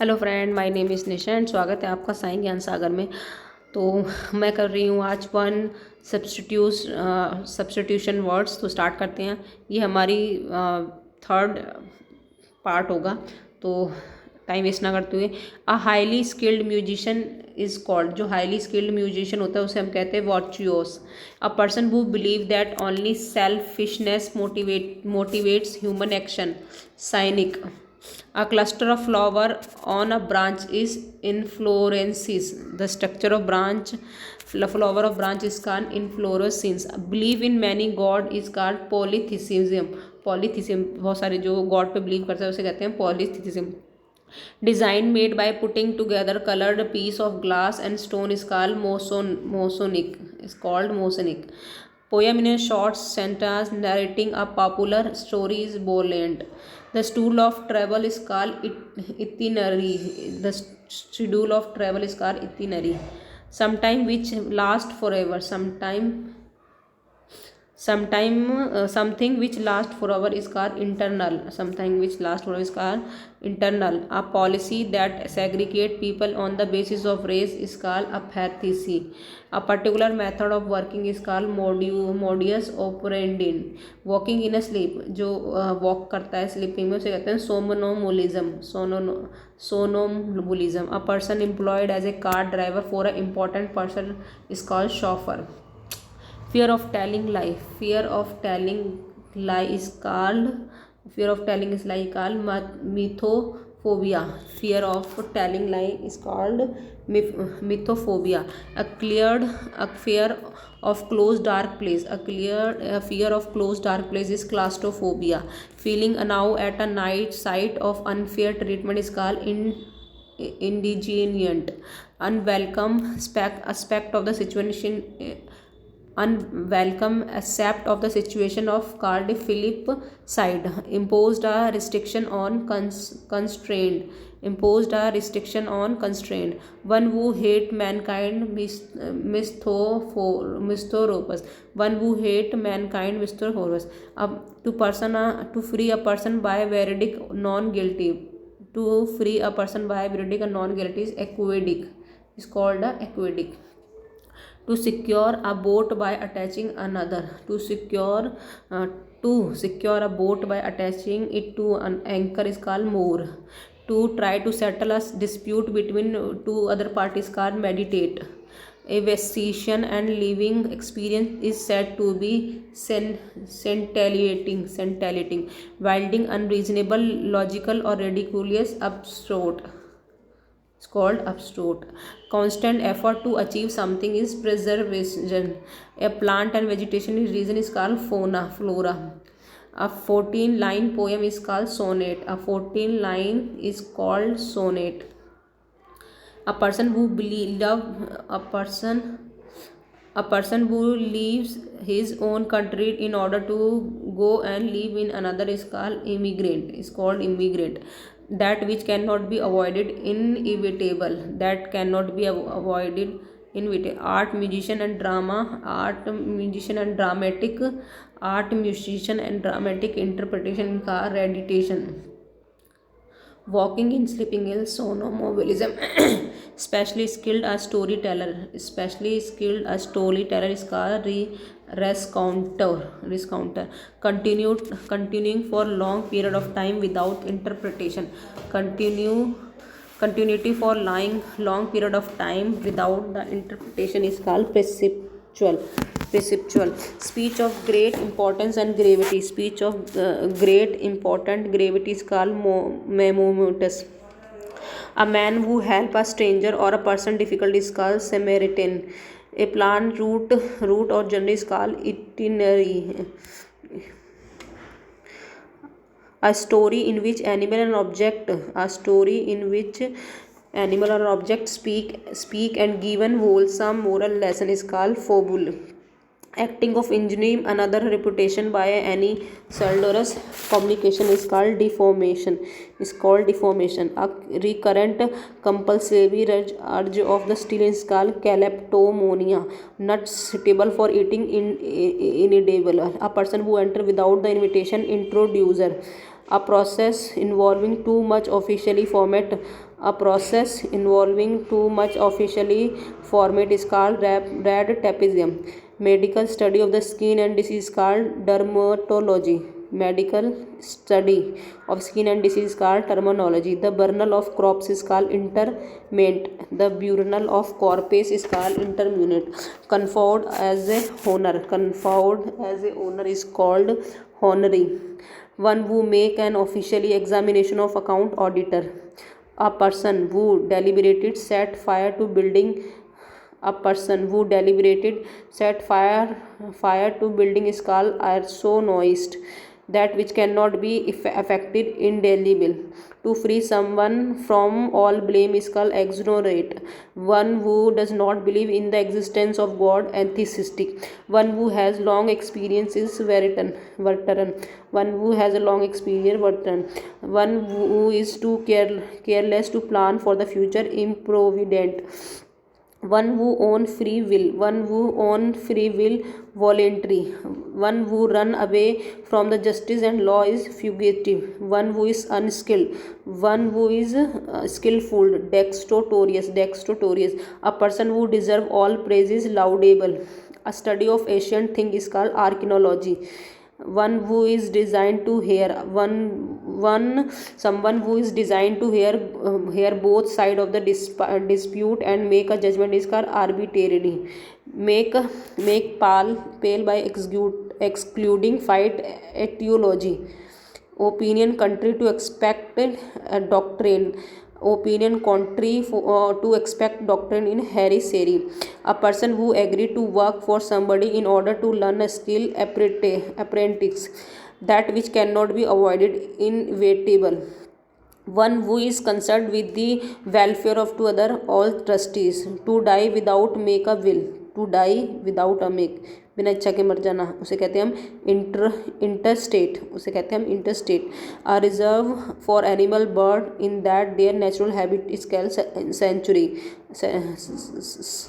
Hello friend, my name is Nisha and स्वागत है आपका साइन ज्ञान सागर में। तो मैं कर रही हूँ आज वन सब्स्टिट्यूशन वर्ड्स। तो स्टार्ट करते हैं। ये हमारी थर्ड पार्ट होगा, तो टाइम वेस्ट ना करते हुए a highly skilled musician is called. जो हाईली स्किल्ड म्यूजिशियन होता है उसे हम कहते हैं virtuoso. A person who believe that only selfishness motivates human action. Cynic. A cluster of flower on a branch is inflorescence. The structure of flower of branch is called inflorescence. Believe in many god is called polytheism. Polytheism, बहुत सारे जो God पे believe करते हैं उसे कहते हैं polytheism. Design made by putting together colored piece of glass and stone is called mosonic. Is called mosonic. Poem in a short sentence narrating a popular story is Boland. The stool of travel is called itinerary. The schedule of travel is called itinerary. Sometime which last forever. Something which lasts forever is called internal. Something which lasts forever is called internal. A policy that segregate people on the basis of race is called apathy. A particular method of working is called modus operandi. Walking in a sleep, जो walk करता है sleeping में उसे कहते हैं somnambulism. A person employed as a car driver for an important person is called chauffeur. Fear of telling lie. Fear of telling is lie called mythophobia. Fear of telling lie is called mythophobia. A fear of closed dark place. A fear of closed dark place is claustrophobia. Feeling now at a night sight of unfair treatment is called indignant. Unwelcome aspect of the situation of called Philip side. Imposed a restriction on constrained. One who hate mankind misthoropas. One who hate mankind misthoropas. To free a person by verdict non guilty. To free a person by verdict a non guilty is aqueduct. Is called a aqueduct. To secure a boat by attaching another. To secure a boat by attaching it to an anchor is called moor. To try to settle a dispute between two other parties called meditate. A vestigian and living experience is said to be scintillating, wilding, unreasonable, logical, or ridiculous, absurd. It's called abstract. Constant effort to achieve something is preservation. A plant and vegetation region is called flora. A 14-line poem is called sonnet. A person who leaves his own country in order to go and live in another is called immigrant. Is called immigrant. That which cannot be avoided inevitable. Art musician and dramatic interpretation का reditation. Walking in sleeping is somnambulism. Especially skilled a storyteller is called rescounter. Continuing for long period of time without interpretation. Continuity for long period of time without the interpretation is called perceptual. Speech of great importance and gravity. Speech of great important gravity is called momentous. A man who help a stranger or a person difficult is called Samaritan. A plant root or journey is called itinerary. A story in which animal and object speak and given wholesome moral lesson is called fable. Acting of injuring another reputation by any slanderous communication is called deformation. A recurrent compulsory urge of the still is called kleptomania. Not suitable for eating inedible. A person who enter without the invitation introducer. A process involving too much officially format A process involving too much officially format is called red tapeism. Medical study of the skin and disease is called dermatology. Medical study of skin and disease is called terminology. The burial of crops is called interment. The burial of corpse is called interment. Conferred as a honor. Conferred as a honor is called honorary. One who make an officially examination of account auditor. A person who deliberated set fire to building. A person who deliberated set fire to building is called arsonist. That which cannot be affected indelible. To free someone from all blame is called exonerate. One who does not believe in the existence of God, atheistic. One who has long experience is veteran. One who has a long experience, veteran. One who is too careless to plan for the future, improvident. One who own free will. One who own free will, voluntary. One who run away from the justice and law is fugitive. One who is unskilled. One who is skillful, dexterous. A person who deserve all praise is laudable. A study of ancient thing is called archaeology. One who is designed to hear. Someone who is designed to hear both side of the dispute and make a judgment is called arbitrary. Make pale by excluding fight etiology. Opinion contrary to expected doctrine. Opinion contrary to expect doctrine in heresy. A person who agreed to work for somebody in order to learn a skill, apprentice. That which cannot be avoided, inevitable. One who is concerned with the welfare of two other all trustees. To die without make a will. To die without a make, बिना इच्छा के मर जाना, उसे कहते हैं हम interstate. उसे कहते हैं हम interstate. A reserve for animal bird in that their natural habit is called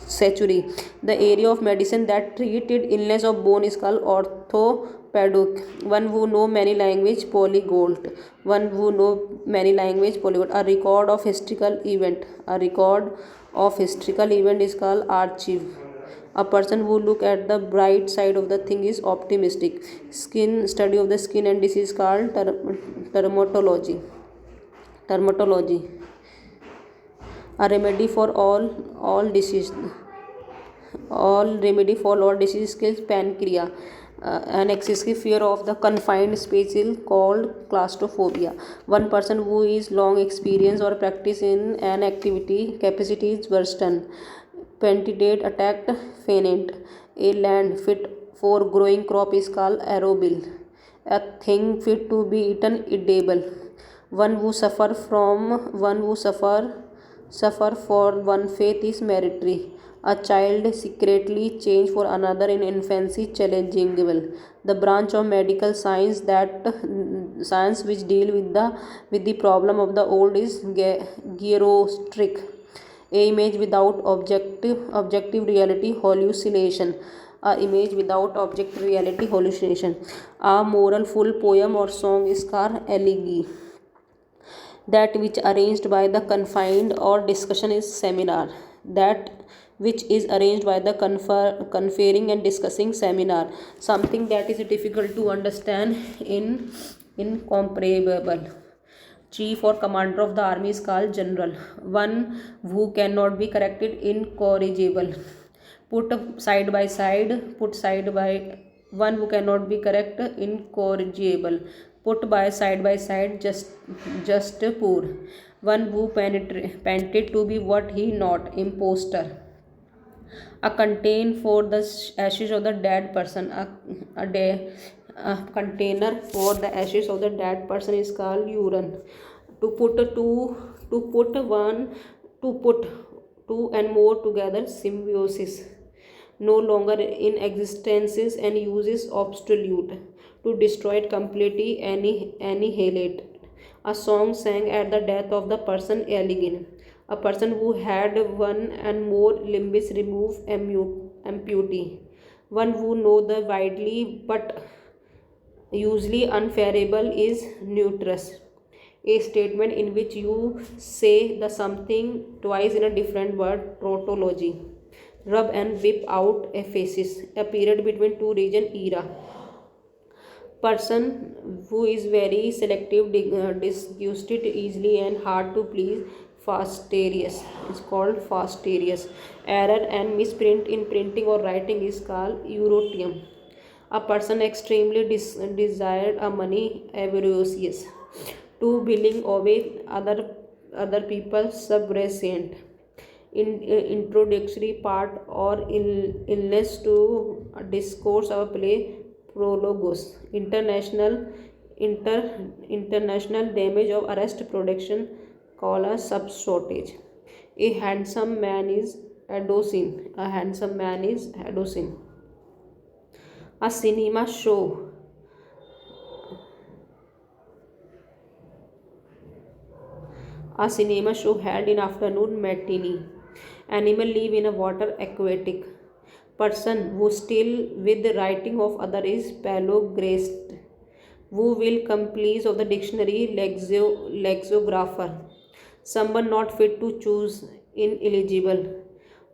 sanctuary. The area of medicine that treated illness of bone is called orthopedic. One who know many language, polyglot. One who know many language, polyglot. A record of historical event. A record of historical event is called archive. A person who look at the bright side of the thing is optimistic. Study of the skin and disease called dermatology. A remedy for all disease. Is pancreas. An excessive fear of the confined space is called claustrophobia. One person who is long experience or practice in an activity capacity is Burston. Pentidate attacked fainant. A land fit for growing crop is called arable. A thing fit to be eaten, edible. One who suffer for one faith is meritary. A child secretly changed for another in infancy, challengeable. The branch of medical science which deal with the problem of the old is geriatric. A image without objective reality, hallucination. A image without objective reality, hallucination. A moral full poem or song is called elegy. That which arranged by the confined or discussion is seminar. That which is arranged by the conferring and discussing seminar. Something that is difficult to understand, incomparable. Chief or commander of the army is called general. One who cannot be corrected, incorrigible. Put side by one who cannot be corrected, incorrigible. Put by side, just poor. One who painted to be what he not, imposter. A contain for the ashes of the dead person. A container for the ashes of the dead person is called urn. To put two and more together, symbiosis. No longer in existence and uses obsolete. To destroy it completely, annihilate. A song sang at the death of the person elegant. A person who had one and more limbs removed, amputee. One who know the widely but usually unfavorable is neutrous. A statement in which you say the something twice in a different word. Tautology. Rub and whip out a faces. A period between two region. Era. Person who is very selective, disgusted easily and hard to please. Fastidious is called fastidious. Error and misprint in printing or writing is called eurotium. A person extremely desired a money. Avaricious. To billing away other people. Subservient. Introductory part or illness to a discourse or play. Prologos. International damage of arrest production called a subshortage. A handsome man is Adosin. A handsome man is Adosin. A cinema show. A cinema show held in afternoon matinee. Animal live in a water. Aquatic. Person who still with the writing of other is palograced. Who will complete of the dictionary. Lexographer. Someone not fit to choose. Ineligible.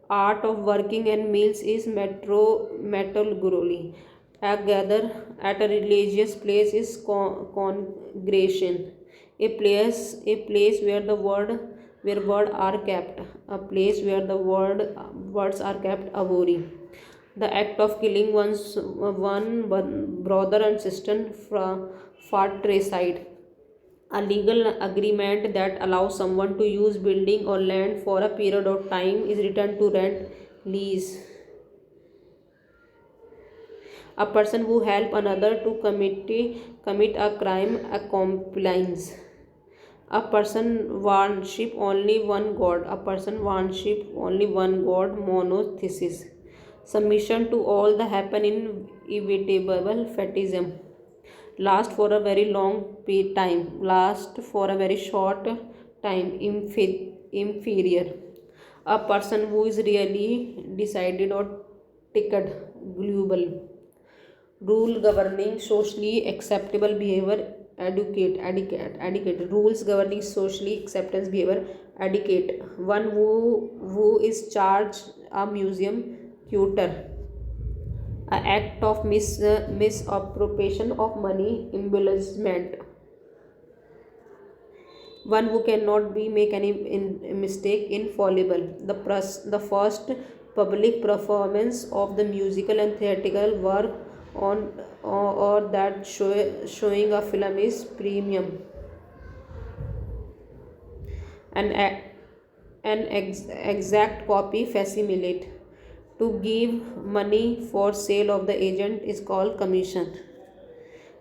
Art of working and meals is metallurgy. A gather at a religious place is congregation. A place where words are kept. A place where the words are kept. Avori. The act of killing one brother and sister fratricide. A legal agreement that allows someone to use building or land for a period of time is written to rent. Lease. A person who help another to commit a crime. Accomplice. A person worship only one god. A person worship only one god. Monothesis. Submission to all the happen inevitable. Fetishism. Last for a very long time. Last for a very short time. Inferior. A person who is really decided or ticket. Global. Rule governing socially acceptable behavior. Etiquette. Rules governing socially acceptance behavior. Etiquette. One who is charged. A museum. Tutor. A act of misappropriation of money. Embezzlement. One who cannot be make any mistake. Infallible. The first public performance of the musical and theatrical work on or that showing a film is premium. An exact copy. Facsimilate. To give money for sale of the agent is called commission.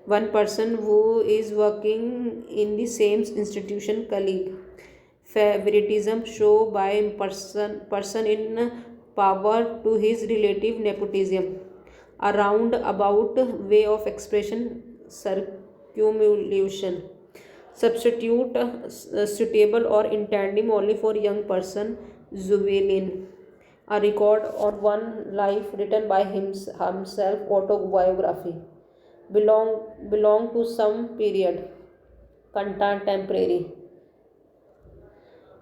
One person who is working in the same institution. Colleague. Favoritism show by person in power to his relative. Nepotism. A roundabout way of expression. Circumlocution. Substitute suitable or intended only for young person. Juvenile. A record on one life written by himself. Autobiography. Belong to some period. Contemporary.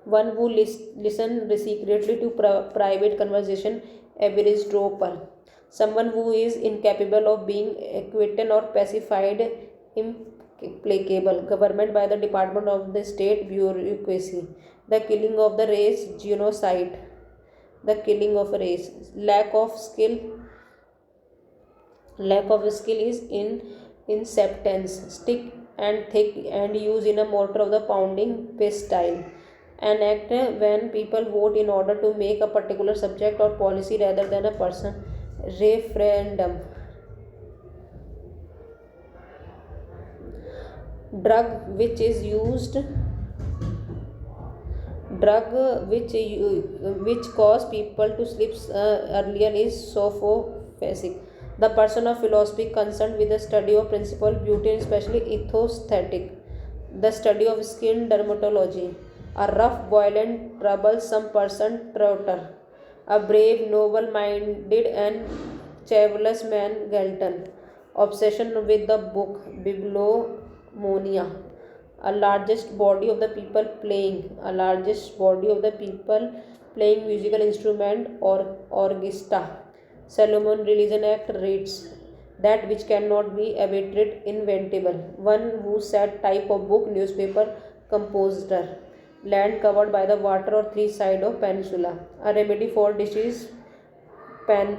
One who listen secretly to private conversation. Average dropper. Someone who is incapable of being acquitted or pacified. Implacable. Government by the Department of the State. Bureaucracy. The killing of the race. Genocide. The killing of a race. Lack of skill is in inceptance. Stick and thick and used in a mortar of the pounding pistol. An act when people vote in order to make a particular subject or policy rather than a person. Referendum. Drug which cause people to sleep earlier is sophophasic. The person of philosophy concerned with the study of principle, beauty, and especially aesthetic. The study of skin. Dermatology. A rough, violent, troublesome person. Trotter. A brave, noble-minded, and chivalrous man. Galton. Obsession with the book. Bibliomania. A largest body of the people playing. A largest body of the people playing musical instrument or orchestra. Solomon Religion Act reads that which cannot be abated inventable. One who said type of book, newspaper, composer. Land covered by the water or three side of peninsula. A remedy for disease, pan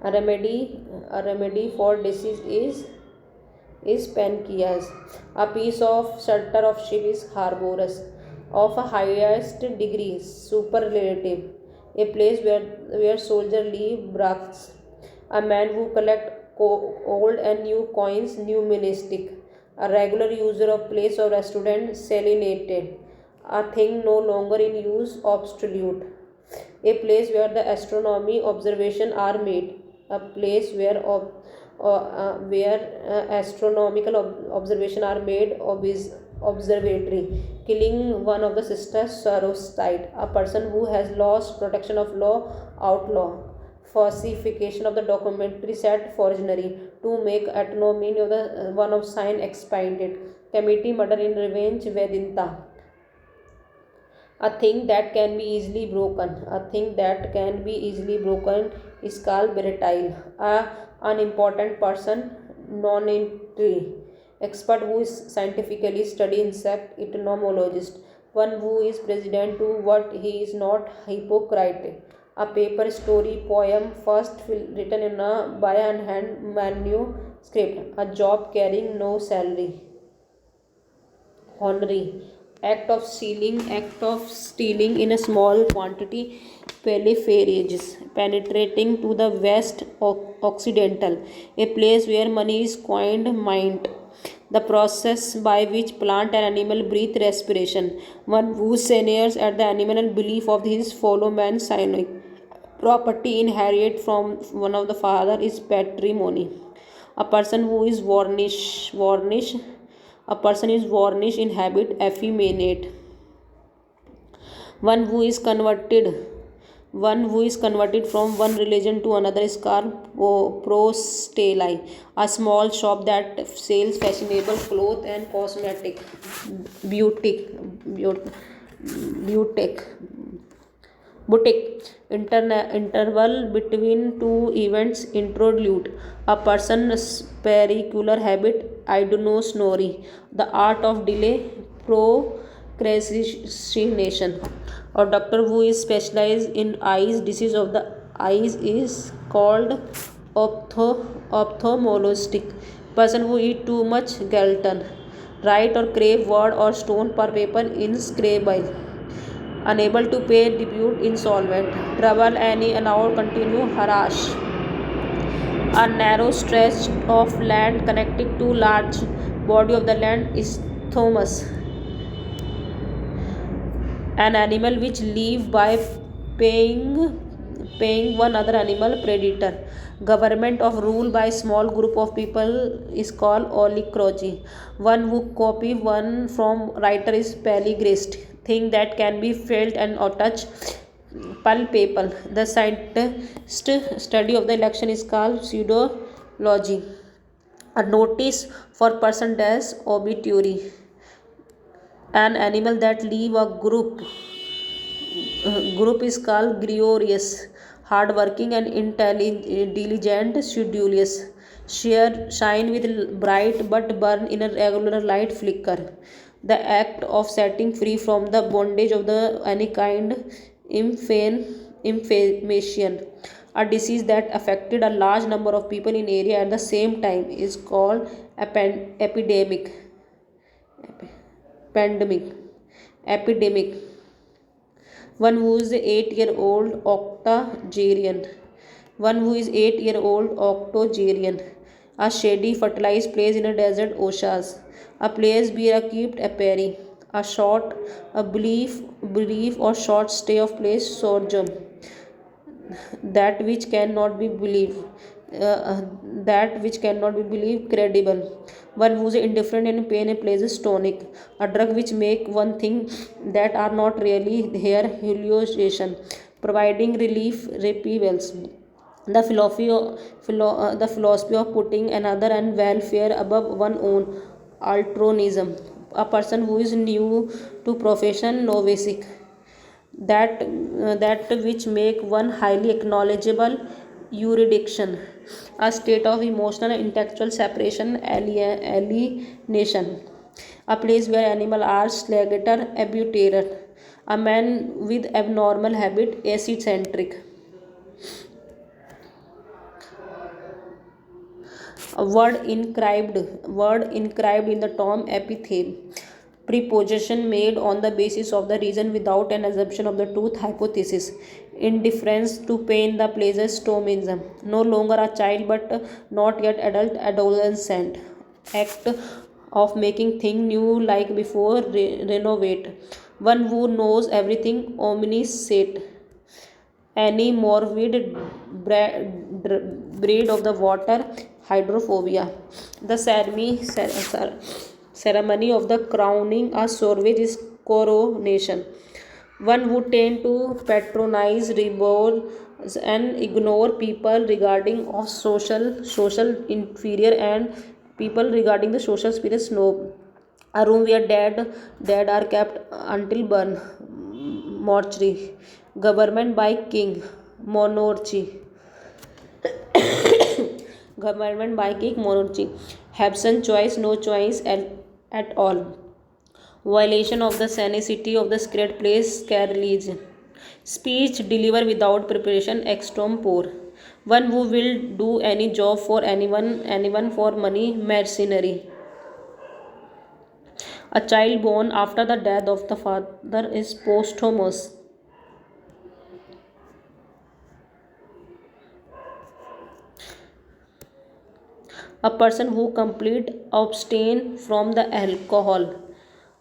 a remedy for disease is pancreas. A piece of shelter of ship is harborus. Of a highest degree, superlative. A place where soldiers leave bracts. A man who collect old and new coins, numismatic. A regular user of place or restaurant, salinated. A thing no longer in use, obsolete. A place where the astronomy observation are made. A place where astronomical observation are made, observatory. Killing one of the sisters, sorrowside. A person who has lost protection of law, outlaw. Falsification of the documentary set, forgery. To make autonomy of the one of sign expanded. Committee murder in revenge, vedinta. A thing that can be easily broken. A thing that can be easily broken is called brittle. A unimportant person, non-entry. Expert who is scientifically study insect, entomologist. One who is president to what he is not, hypocrite. A paper story poem first written in a by a hand manuscript. A job carrying no salary. Honorary. Act of stealing in a small quantity, peliphages, penetrating to the west occidental, a place where money is coined, mined. The process by which plant and animal breathe, respiration. One who sneers at the animal and belief of his fellow man, cynic. Property inherited from one of the father is patrimony. A person who is varnish. A person is varnish in habit, effeminate. One who is converted. One who is converted from one religion to another is called prosteli, a small shop that sells fashionable clothes and cosmetic. Boutique. Boutique. Interval between two events, interlude. A person's pericular habit, I do know snori. The art of delay, procrastination. A doctor who is specialized in eyes disease of the eyes is called ophthalmologist. Person who eat too much gluten. Write or crave word or stone per paper inscribable. Unable to pay debut insolvent. Trouble any allowed continue harass. A narrow stretch of land connected to large body of the land is Thomas. An animal which live by paying one other animal predator. Government of rule by small group of people is called oligarchy. One who copy one from writer is polygrist. Thing that can be felt and or touched, palpable. The scientist study of the election is called pseudology. A notice for person dash obituary. An animal that leave a group is called gregarious. Hardworking and diligent, studious. Shine with bright but burn in a regular light flicker. The act of setting free from the bondage of the any kind, inflammation. A disease that affected a large number of people in area at the same time is called epidemic. Pandemic. Epidemic. One who is 8-year-old octogenarian. One who is 8-year-old octogenarian. A shady fertilized place in a desert oasis. A place where kept appearing. A belief or short stay of place sojourn. That which cannot be believed. That which cannot be believed credible. One who is indifferent in pain and plays tonic. A drug which make one thing that are not really here, hallucination. Providing relief, repels. The philosophy of putting another and welfare above one own. Altronism, a person who is new to profession, novice, that which make one highly acknowledgeable, jurisdiction, a state of emotional and intellectual separation, alienation, a place where animals are slagator, abuterate, a man with abnormal habit, acid centric. A word inscribed in the tomb epithet, preposition made on the basis of the reason without an assumption of the truth, hypothesis, indifference to pain, the pleasure, stomism, no longer a child but not yet adult, adolescent, act of making thing new like before, renovate, one who knows everything, omniscient, any morbid breed of the water, hydrophobia. The ceremony of the crowning a sovereign is coronation. One would tend to patronize, rebel, and ignore people regarding of social inferior and people regarding the social spirit snob. A room where dead are kept until burn, mortuary, government by king, monarchy, government by king, monarchy, absent choice, no choice at all, violation of the sanctity of the sacred place, religion, speech delivered without preparation, extempore, one who will do any job for anyone for money, mercenary, a child born after the death of the father is posthumous. A person who complete abstain from the alcohol,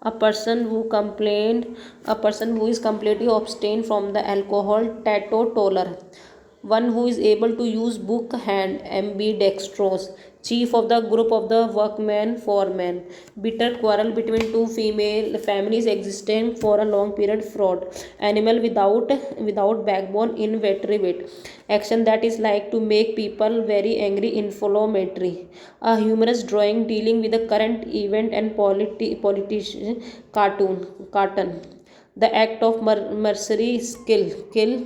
a person who complained, a person who is completely abstain from the alcohol, teetotaler, one who is able to use book hand, ambidextrous, chief of the group of the workman, foreman, bitter quarrel between two female families existing for a long period, fraud, animal without backbone, invertebrate, action that is like to make people very angry, inflammatory, a humorous drawing dealing with the current event and politician, cartoon, the act of mercenary skill, kill,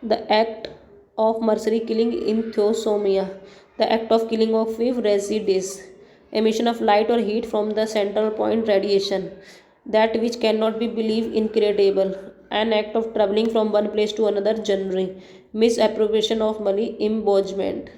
the act of mercenary killing in theosomia, the act of killing of with resides, emission of light or heat from the central point, radiation, that which cannot be believed, incredible, an act of traveling from one place to another, journey, misappropriation of money, embodiment.